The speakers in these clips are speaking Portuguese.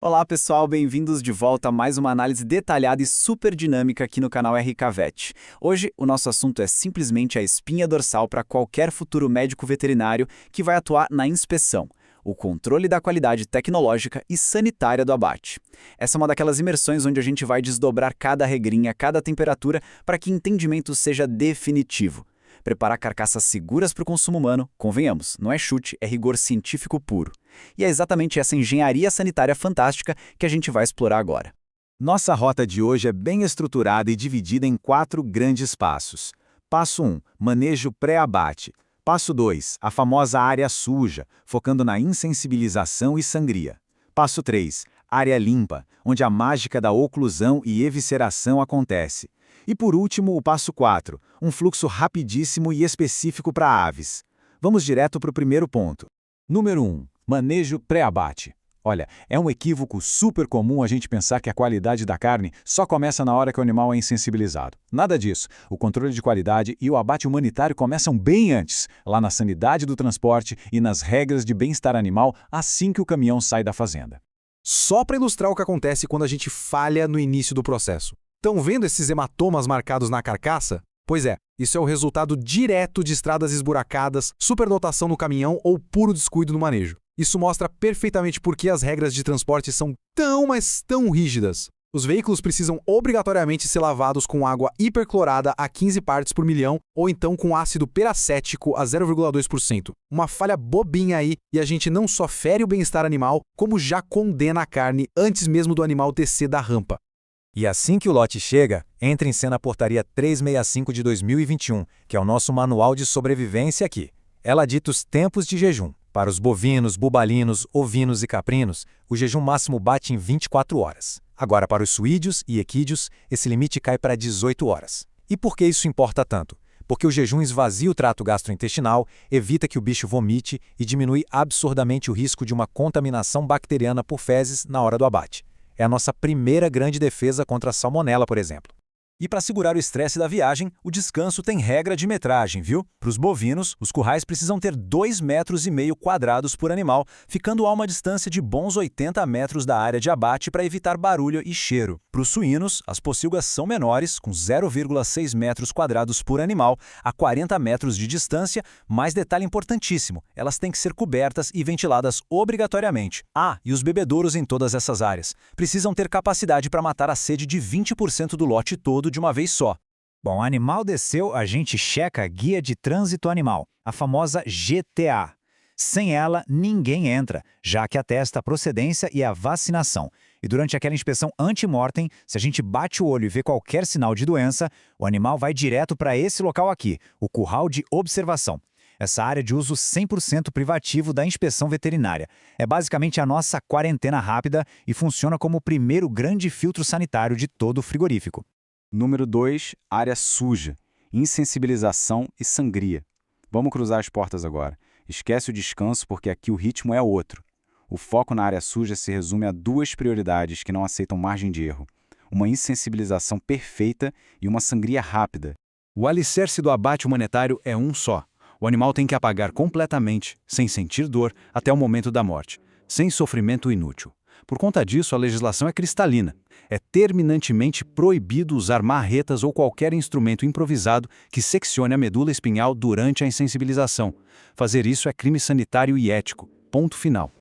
Olá pessoal, bem-vindos de volta a mais uma análise detalhada e super dinâmica aqui no canal RKVet. Hoje o nosso assunto é simplesmente a espinha dorsal para qualquer futuro médico veterinário que vai atuar na inspeção, o controle da qualidade tecnológica e sanitária do abate. Essa é uma daquelas imersões onde a gente vai desdobrar cada regrinha, cada temperatura para que o entendimento seja definitivo. Preparar carcaças seguras para o consumo humano, convenhamos, não é chute, é rigor científico puro. E é exatamente essa engenharia sanitária fantástica que a gente vai explorar agora. Nossa rota de hoje é bem estruturada e dividida em 4 grandes passos. Passo 1, manejo pré-abate. Passo 2, a famosa área suja, focando na insensibilização e sangria. Passo 3, área limpa, onde a mágica da oclusão e evisceração acontece. E por último, o passo 4, um fluxo rapidíssimo e específico para aves. Vamos direto para o primeiro ponto. Número 1. Manejo pré-abate. Olha, é um equívoco super comum a gente pensar que a qualidade da carne só começa na hora que o animal é insensibilizado. Nada disso. O controle de qualidade e o abate humanitário começam bem antes, lá na sanidade do transporte e nas regras de bem-estar animal assim que o caminhão sai da fazenda. Só para ilustrar o que acontece quando a gente falha no início do processo. Estão vendo esses hematomas marcados na carcaça? Pois é, isso é o resultado direto de estradas esburacadas, superdotação no caminhão ou puro descuido no manejo. Isso mostra perfeitamente por que as regras de transporte são tão, mas tão rígidas. Os veículos precisam obrigatoriamente ser lavados com água hiperclorada a 15 partes por milhão ou então com ácido peracético a 0,2%. Uma falha bobinha aí e a gente não só fere o bem-estar animal, como já condena a carne antes mesmo do animal descer da rampa. E assim que o lote chega, entra em cena a Portaria 365 de 2021, que é o nosso manual de sobrevivência aqui. Ela dita os tempos de jejum. Para os bovinos, bubalinos, ovinos e caprinos, o jejum máximo bate em 24 horas. Agora, para os suídeos e equídeos, esse limite cai para 18 horas. E por que isso importa tanto? Porque o jejum esvazia o trato gastrointestinal, evita que o bicho vomite e diminui absurdamente o risco de uma contaminação bacteriana por fezes na hora do abate. É a nossa primeira grande defesa contra a salmonela, por exemplo. E para segurar o estresse da viagem, o descanso tem regra de metragem, viu? Para os bovinos, os currais precisam ter 2,5 metros quadrados por animal, ficando a uma distância de bons 80 metros da área de abate para evitar barulho e cheiro. Para os suínos, as pocilgas são menores, com 0,6 metros quadrados por animal, a 40 metros de distância, mas detalhe importantíssimo, elas têm que ser cobertas e ventiladas obrigatoriamente. Ah, e os bebedouros em todas essas áreas precisam ter capacidade para matar a sede de 20% do lote todo de uma vez só. Bom, animal desceu, a gente checa a Guia de Trânsito Animal, a famosa GTA. Sem ela, ninguém entra, já que atesta a procedência e a vacinação. E durante aquela inspeção antemortem, se a gente bate o olho e vê qualquer sinal de doença, o animal vai direto para esse local aqui, o curral de observação. Essa área de uso 100% privativo da inspeção veterinária. É basicamente a nossa quarentena rápida e funciona como o primeiro grande filtro sanitário de todo o frigorífico. Número 2, área suja, insensibilização e sangria. Vamos cruzar as portas agora. Esquece o descanso porque aqui o ritmo é outro. O foco na área suja se resume a 2 prioridades que não aceitam margem de erro. Uma insensibilização perfeita e uma sangria rápida. O alicerce do abate humanitário é um só. O animal tem que apagar completamente, sem sentir dor, até o momento da morte, sem sofrimento inútil. Por conta disso, a legislação é cristalina. É terminantemente proibido usar marretas ou qualquer instrumento improvisado que seccione a medula espinhal durante a insensibilização. Fazer isso é crime sanitário e ético. Ponto final.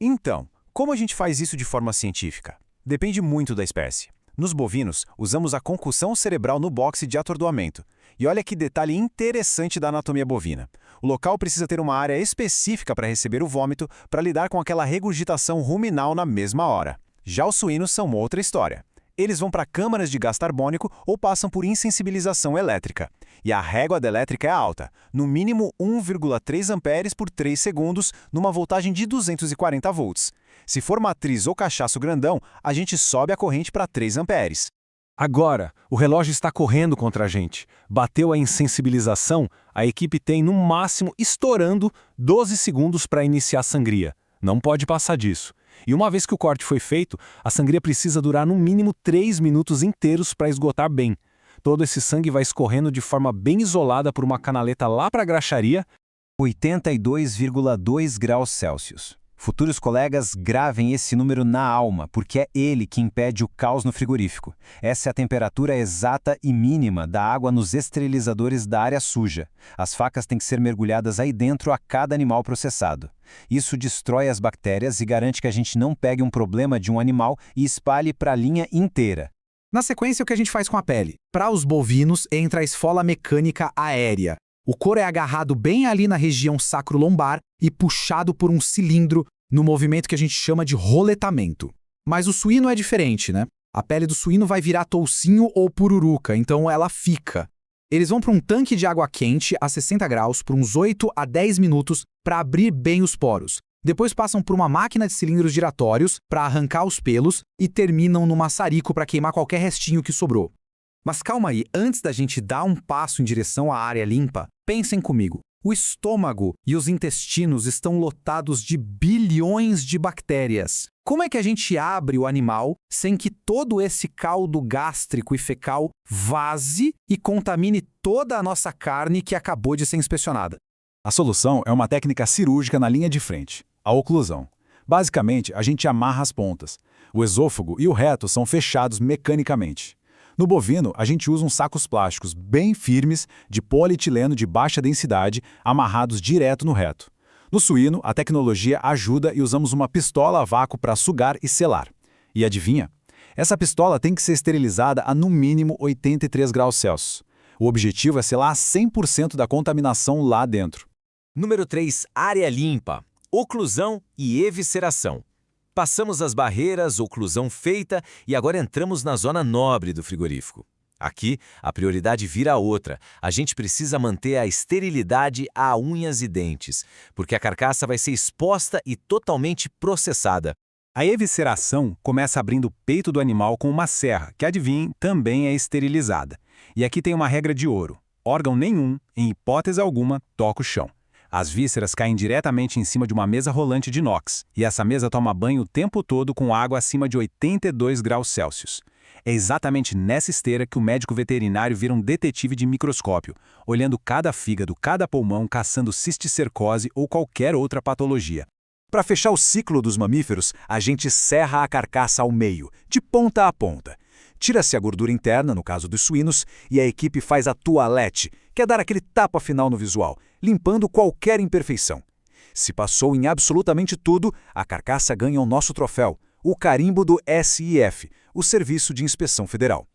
Então, como a gente faz isso de forma científica? Depende muito da espécie. Nos bovinos, usamos a concussão cerebral no boxe de atordoamento. E olha que detalhe interessante da anatomia bovina. O local precisa ter uma área específica para receber o vômito para lidar com aquela regurgitação ruminal na mesma hora. Já os suínos são outra história. Eles vão para câmaras de gás carbônico ou passam por insensibilização elétrica. E a régua da elétrica é alta, no mínimo 1,3 amperes por 3 segundos, numa voltagem de 240 volts. Se for matriz ou cachaço grandão, a gente sobe a corrente para 3 amperes. Agora, o relógio está correndo contra a gente. Bateu a insensibilização, a equipe tem, no máximo, estourando 12 segundos para iniciar a sangria. Não pode passar disso. E uma vez que o corte foi feito, a sangria precisa durar no mínimo 3 minutos inteiros para esgotar bem. Todo esse sangue vai escorrendo de forma bem isolada por uma canaleta lá para a graxaria, 82,2 graus Celsius. Futuros colegas, gravem esse número na alma, porque é ele que impede o caos no frigorífico. Essa é a temperatura exata e mínima da água nos esterilizadores da área suja. As facas têm que ser mergulhadas aí dentro a cada animal processado. Isso destrói as bactérias e garante que a gente não pegue um problema de um animal e espalhe para a linha inteira. Na sequência, o que a gente faz com a pele? Para os bovinos, entra a esfola mecânica aérea. O couro é agarrado bem ali na região sacro-lombar e puxado por um cilindro no movimento que a gente chama de roletamento. Mas o suíno é diferente, né? A pele do suíno vai virar toucinho ou pururuca, então ela fica. Eles vão para um tanque de água quente a 60 graus por uns 8 a 10 minutos para abrir bem os poros. Depois passam por uma máquina de cilindros giratórios para arrancar os pelos e terminam no maçarico para queimar qualquer restinho que sobrou. Mas calma aí, antes da gente dar um passo em direção à área limpa, pensem comigo. O estômago e os intestinos estão lotados de bilhões de bactérias. Como é que a gente abre o animal sem que todo esse caldo gástrico e fecal vaze e contamine toda a nossa carne que acabou de ser inspecionada? A solução é uma técnica cirúrgica na linha de frente, a oclusão. Basicamente, a gente amarra as pontas. O esôfago e o reto são fechados mecanicamente. No bovino, a gente usa uns sacos plásticos bem firmes de polietileno de baixa densidade, amarrados direto no reto. No suíno, a tecnologia ajuda e usamos uma pistola a vácuo para sugar e selar. E adivinha? Essa pistola tem que ser esterilizada a no mínimo 83 graus Celsius. O objetivo é selar 100% da contaminação lá dentro. Número 3. Área limpa. Oclusão e evisceração. Passamos as barreiras, oclusão feita e agora entramos na zona nobre do frigorífico. Aqui, a prioridade vira outra. A gente precisa manter a esterilidade a unhas e dentes, porque a carcaça vai ser exposta e totalmente processada. A evisceração começa abrindo o peito do animal com uma serra, que, adivinhem, também é esterilizada. E aqui tem uma regra de ouro. Órgão nenhum, em hipótese alguma, toca o chão. As vísceras caem diretamente em cima de uma mesa rolante de inox, e essa mesa toma banho o tempo todo com água acima de 82 graus Celsius. É exatamente nessa esteira que o médico veterinário vira um detetive de microscópio, olhando cada fígado, cada pulmão, caçando cisticercose ou qualquer outra patologia. Para fechar o ciclo dos mamíferos, a gente serra a carcaça ao meio, de ponta a ponta. Tira-se a gordura interna, no caso dos suínos, e a equipe faz a toalete, que é dar aquele tapa final no visual, limpando qualquer imperfeição. Se passou em absolutamente tudo, a carcaça ganha o nosso troféu, o carimbo do SIF, o Serviço de Inspeção Federal.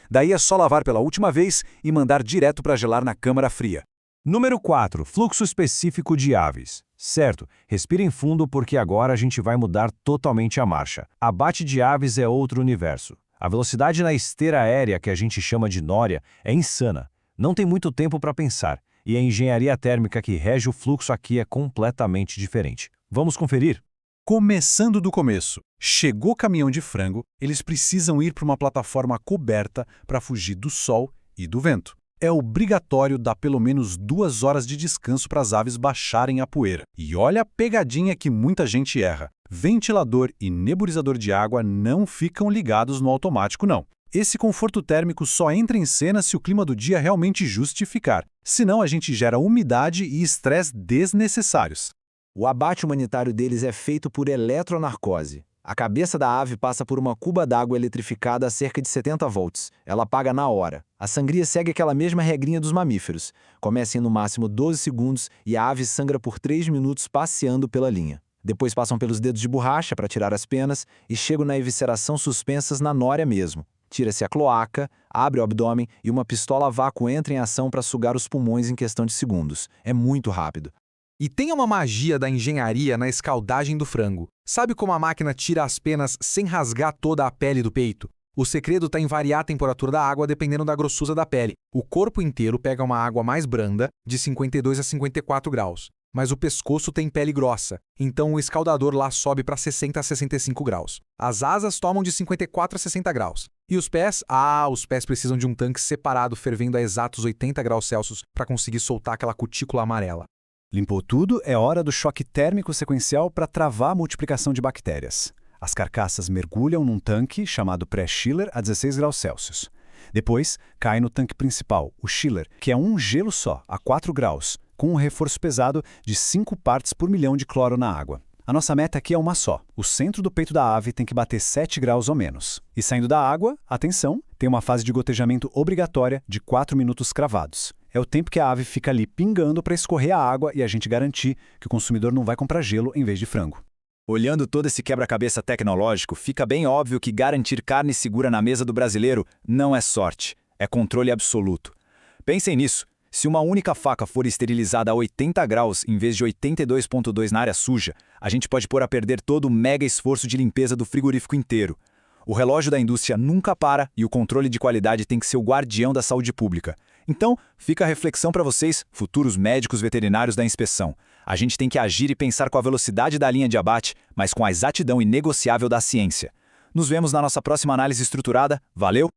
Daí é só lavar pela última vez e mandar direto para gelar na câmara fria. Número 4. Fluxo específico de aves. Certo, respirem fundo porque agora a gente vai mudar totalmente a marcha. Abate de aves é outro universo. A velocidade na esteira aérea, que a gente chama de nória, é insana. Não tem muito tempo para pensar, e a engenharia térmica que rege o fluxo aqui é completamente diferente. Vamos conferir? Começando do começo. Chegou o caminhão de frango, eles precisam ir para uma plataforma coberta para fugir do sol e do vento. É obrigatório dar pelo menos 2 horas de descanso para as aves baixarem a poeira. E olha a pegadinha que muita gente erra. Ventilador e nebulizador de água não ficam ligados no automático, não. Esse conforto térmico só entra em cena se o clima do dia realmente justificar. Senão a gente gera umidade e estresse desnecessários. O abate humanitário deles é feito por eletronarcose. A cabeça da ave passa por uma cuba d'água eletrificada a cerca de 70 volts. Ela apaga na hora. A sangria segue aquela mesma regrinha dos mamíferos. Começa em no máximo 12 segundos e a ave sangra por 3 minutos passeando pela linha. Depois passam pelos dedos de borracha para tirar as penas e chegam na evisceração suspensas na nória mesmo. Tira-se a cloaca, abre o abdômen e uma pistola a vácuo entra em ação para sugar os pulmões em questão de segundos. É muito rápido. E tem uma magia da engenharia na escaldagem do frango. Sabe como a máquina tira as penas sem rasgar toda a pele do peito? O segredo está em variar a temperatura da água dependendo da grossura da pele. O corpo inteiro pega uma água mais branda, de 52 a 54 graus. Mas o pescoço tem pele grossa, então o escaldador lá sobe para 60 a 65 graus. As asas tomam de 54 a 60 graus. E os pés? Os pés precisam de um tanque separado fervendo a exatos 80 graus Celsius para conseguir soltar aquela cutícula amarela. Limpou tudo, é hora do choque térmico sequencial para travar a multiplicação de bactérias. As carcaças mergulham num tanque chamado pré-chiller a 16 graus Celsius. Depois, cai no tanque principal, o chiller, que é um gelo só, a 4 graus, com um reforço pesado de 5 partes por milhão de cloro na água. A nossa meta aqui é uma só. O centro do peito da ave tem que bater 7 graus ou menos. E saindo da água, atenção, tem uma fase de gotejamento obrigatória de 4 minutos cravados. É o tempo que a ave fica ali pingando para escorrer a água e a gente garantir que o consumidor não vai comprar gelo em vez de frango. Olhando todo esse quebra-cabeça tecnológico, fica bem óbvio que garantir carne segura na mesa do brasileiro não é sorte, é controle absoluto. Pensem nisso. Se uma única faca for esterilizada a 80 graus em vez de 82,2 na área suja, a gente pode pôr a perder todo o mega esforço de limpeza do frigorífico inteiro. O relógio da indústria nunca para e o controle de qualidade tem que ser o guardião da saúde pública. Então, fica a reflexão para vocês, futuros médicos veterinários da inspeção. A gente tem que agir e pensar com a velocidade da linha de abate, mas com a exatidão inegociável da ciência. Nos vemos na nossa próxima análise estruturada. Valeu!